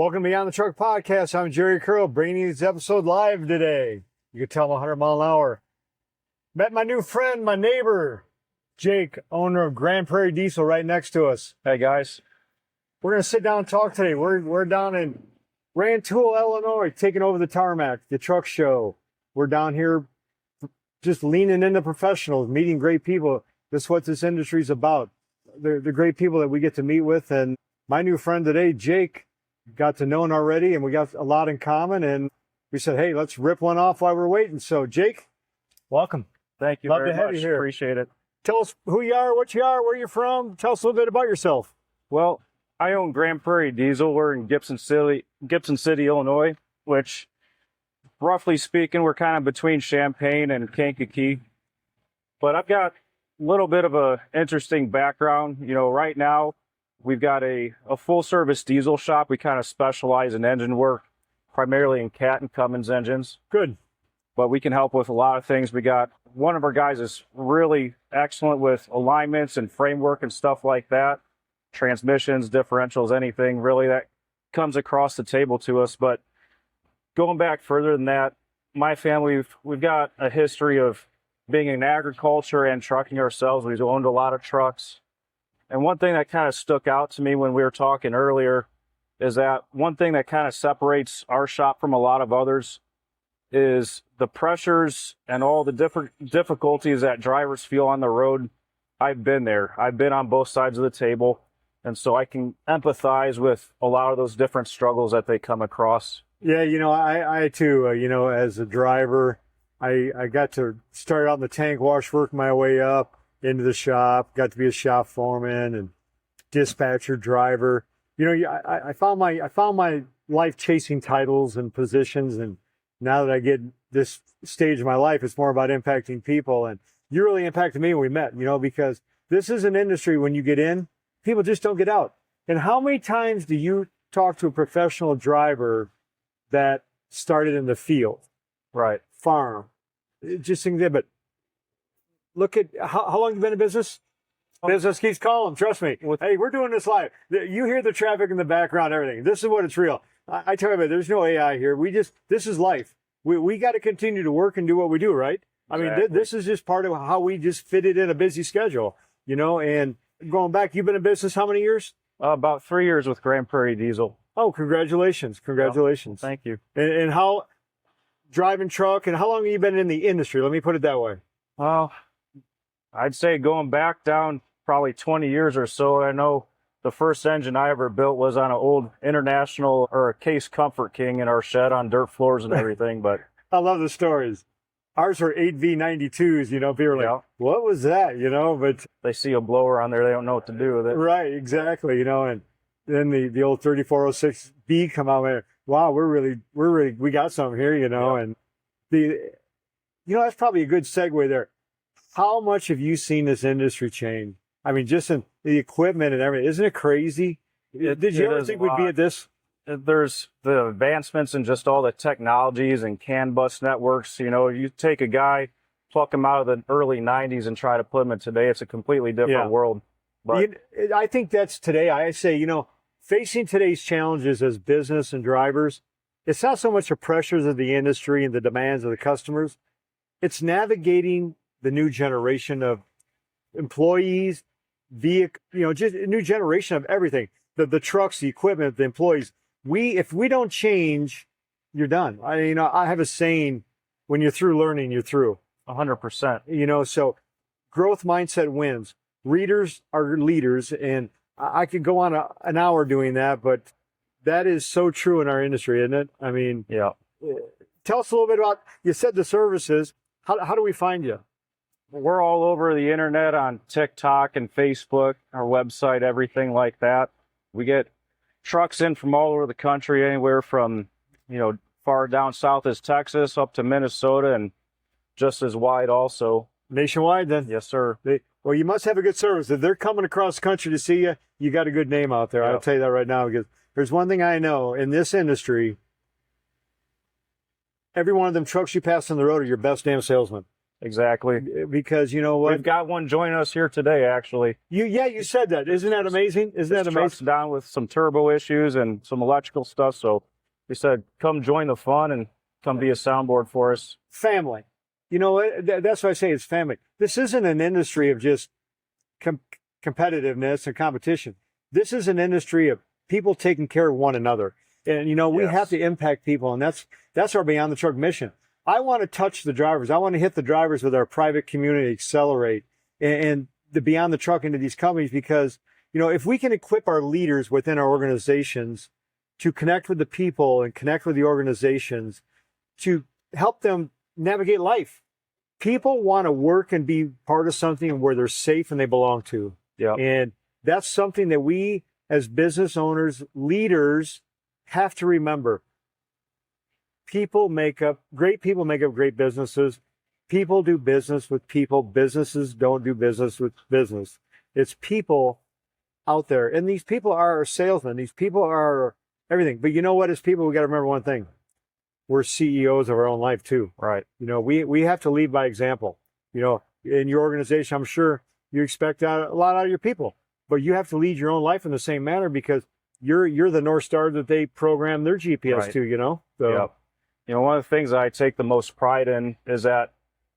Welcome to Beyond the Truck Podcast. I'm Jerry Curl, bringing you this episode live today. You can tell I'm 100 mile an hour. Met my new friend, my neighbor, Jake, owner of Grand Prairie Diesel, right next to us. Hey guys. We're going to sit down and talk today. We're down in Rantoul, Illinois, taking over the tarmac, the truck show. We're down here just leaning into professionals, meeting great people. That's what this industry is about. The great people that we get to meet with. And my new friend today, Jake, got to know him already, and we got a lot in common. And we said, hey, let's rip one off while we're waiting. So, Jake, welcome. Thank you Love very to have much. you here. Appreciate it. Tell us who you are, what you are, where you're from. Tell us a little bit about yourself. Well, I own Grand Prairie Diesel. We're in Gibson City, Illinois, which, roughly speaking, we're kind of between Champaign and Kankakee. But I've got a little bit of a interesting background. You know, right now we've got a full-service diesel shop. We kind of specialize in engine work, primarily in Cat and Cummins engines. Good. But we can help with a lot of things. We got one of our guys is really excellent with alignments and framework and stuff like that. Transmissions, differentials, anything really that comes across the table to us. But going back further than that, my family, we've got a history of being in agriculture and trucking ourselves. We've owned a lot of trucks. And one thing that kind of stuck out to me when we were talking earlier is that one thing that kind of separates our shop from a lot of others is the pressures and all the different difficulties that drivers feel on the road. I've been there. I've been on both sides of the table. And so I can empathize with a lot of those different struggles that they come across. Yeah, you know, I too, as a driver, I got to start out in the tank wash, work my way up into the shop, got to be a shop foreman and dispatcher, driver. You know, I found my life chasing titles and positions, and now that I get this stage of my life, it's more about impacting people. And you really impacted me when we met, because this is an industry when you get in, people just don't get out. And how many times do you talk to a professional driver that started in the field? Right. Farm. Just think that, but look at how long you been in business? Business keeps calling, trust me. Hey, we're doing this live. You hear the traffic in the background, everything. This is what it's real. I tell you, there's no AI here. This is life. We got to continue to work and do what we do, right? Exactly. I mean, this is just part of how we just fit it in a busy schedule, and going back, you've been in business how many years? About 3 years with Grand Prairie Diesel. Oh, congratulations. Congratulations. Thank you. And how, driving truck, and how long have you been in the industry? Let me put it that way. Well, I'd say going back down probably 20 years or so. I know the first engine I ever built was on an old International or a Case Comfort King in our shed on dirt floors and everything. But I love the stories. Ours were 8V92s, people are like, what was that, but they see a blower on there, they don't know what to do with it. Right, exactly, and then the old 3406B come out and, wow, we got something here, and that's probably a good segue there. How much have you seen this industry change? I mean, just in the equipment and everything, isn't it crazy? Did you ever think we'd be at this? There's the advancements in just all the technologies and CAN bus networks. You take a guy, pluck him out of the early 90s and try to put him in today, it's a completely different world. But I think that's today. I say, facing today's challenges as business and drivers, it's not so much the pressures of the industry and the demands of the customers. It's navigating the new generation of employees, just a new generation of everything. The trucks, the equipment, the employees. If we don't change, you're done. I have a saying, when you're through learning, you're through. 100%. So growth mindset wins. Readers are leaders, and I could go on an hour doing that, but that is so true in our industry, isn't it? I mean, yeah. Tell us a little bit about, you said the services. How do we find you? We're all over the internet on TikTok and Facebook, our website, everything like that. We get trucks in from all over the country, anywhere from, far down south as Texas up to Minnesota and just as wide also. Nationwide then? Yes, sir. Well, you must have a good service. If they're coming across the country to see you, you got a good name out there. Yep. I'll tell you that right now, because there's one thing I know in this industry, every one of them trucks you pass on the road are your best damn salesman. Exactly. Because you know what? We've got one joining us here today, actually. You said that. Isn't that amazing? Isn't that His truck's amazing? down with some turbo issues and some electrical stuff. So we said, come join the fun and come be a soundboard for us. Family. You know what? That's why I say it's family. This isn't an industry of just competitiveness and competition. This is an industry of people taking care of one another. And, you know, we Yes. have to impact people. And that's our Beyond the Truck mission. I want to touch the drivers. I want to hit the drivers with our private community accelerate and the Beyond the Truck into these companies, because, you know, if we can equip our leaders within our organizations to connect with the people and connect with the organizations to help them navigate life. People want to work and be part of something where they're safe and they belong to. Yeah. And that's something that we as business owners, leaders have to remember. Great people make up great businesses. People do business with people. Businesses don't do business with business. It's people out there. And these people are our salesmen. These people are everything. But you know what? As people, we got to remember one thing. We're CEOs of our own life too. Right. You know, we have to lead by example. You know, in your organization, I'm sure you expect a lot out of your people, but you have to lead your own life in the same manner, because you're the North Star that they program their GPS Right. to, you know? So, Yep. You know, one of the things I take the most pride in is that,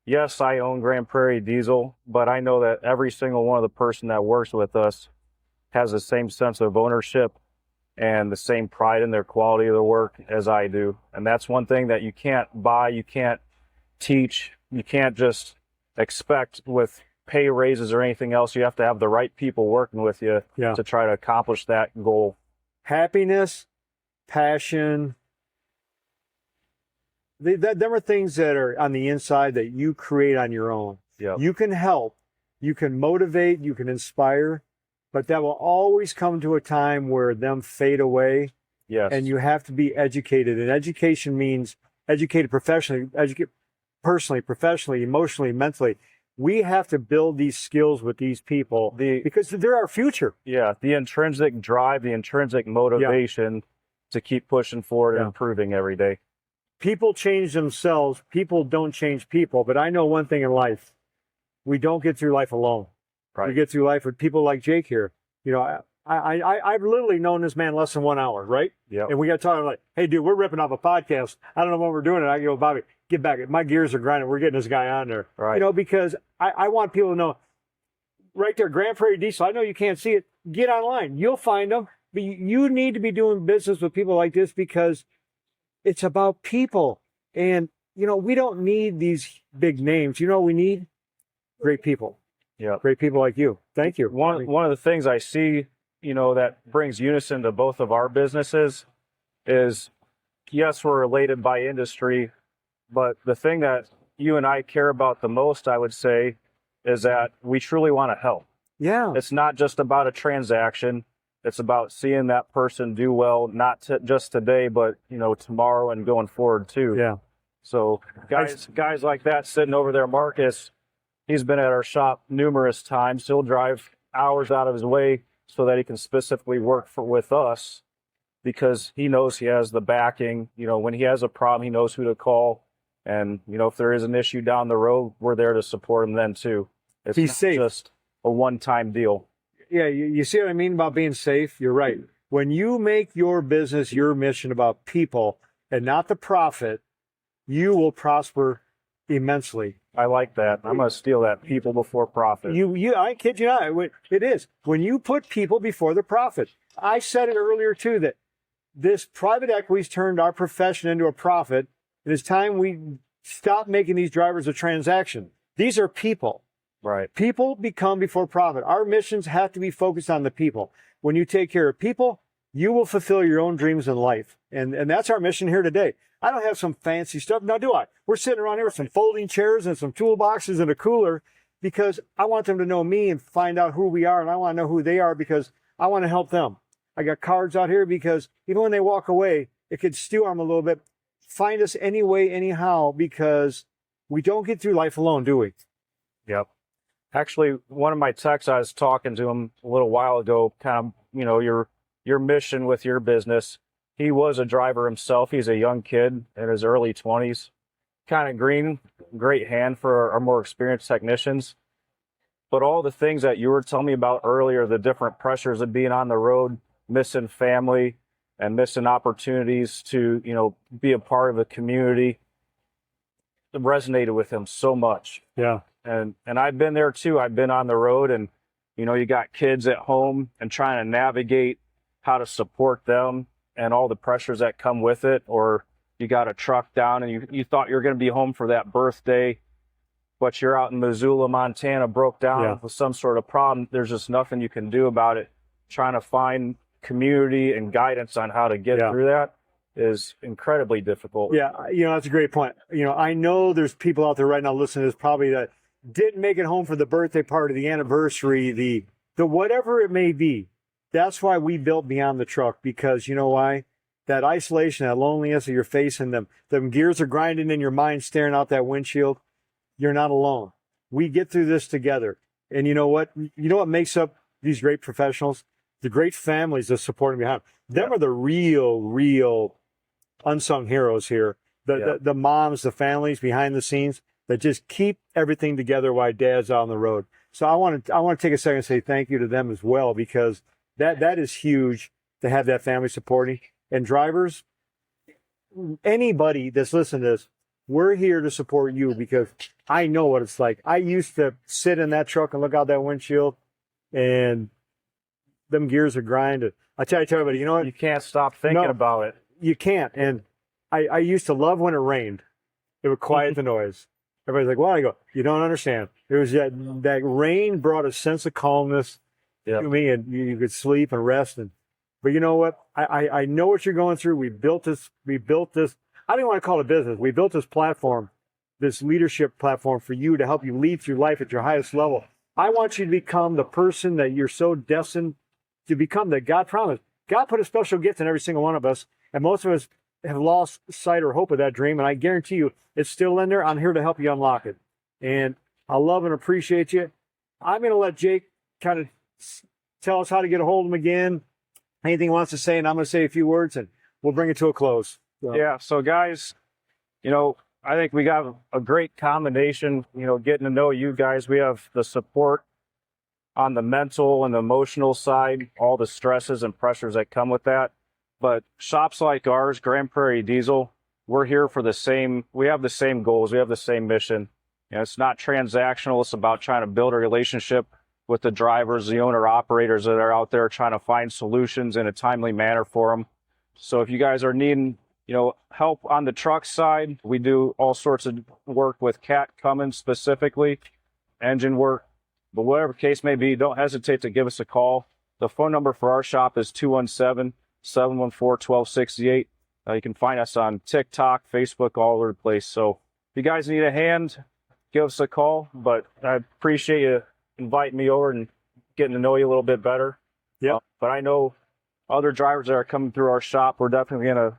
yes, I own Grand Prairie Diesel, but I know that every single one of the person that works with us has the same sense of ownership and the same pride in their quality of the work as I do. And that's one thing that you can't buy, you can't teach, you can't just expect with pay raises or anything else. You have to have the right people working with you Yeah. to try to accomplish that goal. Happiness, passion, them are things that are on the inside that you create on your own. Yep. You can help, you can motivate, you can inspire, but that will always come to a time where them fade away. Yes. And you have to be educated. And education means educated professionally, educate personally, professionally, emotionally, mentally. We have to build these skills with these people because they're our future. Yeah, the intrinsic drive, the intrinsic motivation to keep pushing forward and improving every day. People change themselves. People don't change people. But I know one thing in life. We don't get through life alone. Right. We get through life with people like Jake here. You know, I've literally known this man less than 1 hour, right? Yeah. And we got talking like, hey, dude, we're ripping off a podcast. I don't know when we're doing it. I go, Bobby, get back. My gears are grinding. We're getting this guy on there. Right. You know, because I want people to know, right there, Grand Prairie Diesel. I know you can't see it. Get online. You'll find them. But you need to be doing business with people like this, because it's about people. And, you know, we don't need these big names. You know what we need? Great people. Yeah. Great people like you. Thank you. One of the things I see, you know, that brings unison to both of our businesses is, yes, we're related by industry, but the thing that you and I care about the most, I would say, is that we truly want to help. Yeah. It's not just about a transaction. It's about seeing that person do well, not just today, but, you know, tomorrow and going forward too. Yeah. So guys like that sitting over there, Marcus, he's been at our shop numerous times. He'll drive hours out of his way so that he can specifically work with us, because he knows he has the backing. You know, when he has a problem, he knows who to call. And, you know, if there is an issue down the road, we're there to support him then too. It's He's not safe. just a one-time deal. Yeah. You see what I mean about being safe? You're right. When you make your business, your mission about people and not the profit, you will prosper immensely. I like that. I'm going to steal that, people before profit. I kid you not. It is. When you put people before the profit. I said it earlier too, that this private equity's turned our profession into a profit. And it's time we stop making these drivers a transaction. These are people. Right. People become before profit. Our missions have to be focused on the people. When you take care of people, you will fulfill your own dreams in life. And that's our mission here today. I don't have some fancy stuff. Now, do I? We're sitting around here with some folding chairs and some toolboxes and a cooler, because I want them to know me and find out who we are. And I want to know who they are, because I want to help them. I got cards out here, because even when they walk away, it could stew on them a little bit. Find us anyway, anyhow, because we don't get through life alone, do we? Yep. Actually, one of my techs, I was talking to him a little while ago, kind of, you know, your mission with your business. He was a driver himself. He's a young kid in his early 20s, kind of green, great hand for our more experienced technicians. But all the things that you were telling me about earlier, the different pressures of being on the road, missing family and missing opportunities to, be a part of a community, it resonated with him so much. Yeah. And I've been there too. I've been on the road, and, you got kids at home and trying to navigate how to support them and all the pressures that come with it. Or you got a truck down and you thought you were going to be home for that birthday, but you're out in Missoula, Montana, broke down with some sort of problem. There's just nothing you can do about it. Trying to find community and guidance on how to get through that is incredibly difficult. Yeah, that's a great point. I know there's people out there right now listening to this probably that didn't make it home for the birthday party, the anniversary, the whatever it may be. That's why we built Beyond the Truck, because you know why? That isolation, that loneliness that you're facing, them gears are grinding in your mind, staring out that windshield. You're not alone. We get through this together. And you know what? You know what makes up these great professionals? The great families that support them behind them. Them are the real unsung heroes here. The moms, the families behind the scenes that just keep everything together while dad's out on the road. So I want to take a second and say thank you to them as well, because that is huge to have that family supporting. And drivers, anybody that's listening to this, we're here to support you, because I know what it's like. I used to sit in that truck and look out that windshield, and them gears are grinding. I tell everybody, you know what? You can't stop thinking about it. You can't. And I used to love when it rained. It would quiet the noise. Everybody's like, well, I go, you don't understand. It was that rain brought a sense of calmness to me, and you could sleep and rest. But you know what? I know what you're going through. We built this. I don't want to call it a business. We built this platform, this leadership platform for you to help you lead through life at your highest level. I want you to become the person that you're so destined to become, that God promised. God put a special gift in every single one of us, and most of us have lost sight or hope of that dream, and I guarantee you it's still in there. I'm here to help you unlock it. And I love and appreciate you. I'm going to let Jake kind of tell us how to get a hold of him again, anything he wants to say, and I'm going to say a few words, and we'll bring it to a close. So guys, I think we got a great combination, getting to know you guys. We have the support on the mental and emotional side, all the stresses and pressures that come with that. But shops like ours, Grand Prairie Diesel, we're here for we have the same goals. We have the same mission. It's not transactional. It's about trying to build a relationship with the drivers, the owner operators that are out there trying to find solutions in a timely manner for them. So if you guys are needing, help on the truck side, we do all sorts of work with Cat Cummins specifically, engine work. But whatever case may be, don't hesitate to give us a call. The phone number for our shop is 217-714-1268. You can find us on TikTok, Facebook, all over the place. So if you guys need a hand, give us a call. But I appreciate you inviting me over and getting to know you a little bit better. But I know other drivers that are coming through our shop, we're definitely going to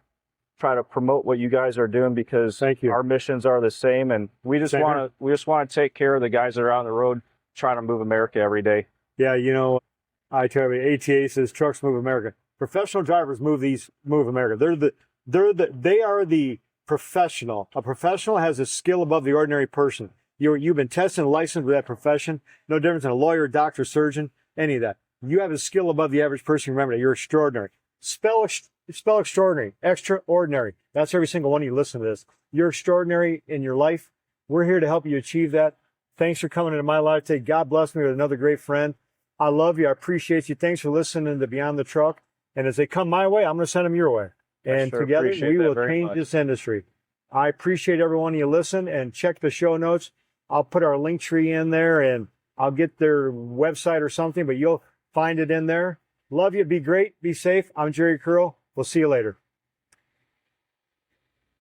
try to promote what you guys are doing, because our missions are the same, and we just want to take care of the guys that are on the road trying to move America every day. Yeah, I tell you, ATA says trucks move America. Professional drivers move America. They are the professional. A professional has a skill above the ordinary person. You've been tested and licensed with that profession. No difference in a lawyer, doctor, surgeon, any of that. You have a skill above the average person. Remember that. You're extraordinary. Spell extraordinary. Extraordinary. That's every single one of you listen to this. You're extraordinary in your life. We're here to help you achieve that. Thanks for coming into my life today. God bless me with another great friend. I love you. I appreciate you. Thanks for listening to Beyond the Truck. And as they come my way, I'm going to send them your way. And together we will change this industry. I appreciate every one of you listen, and check the show notes. I'll put our link tree in there, and I'll get their website or something, but you'll find it in there. Love you. Be great. Be safe. I'm Jerry Curl. We'll see you later.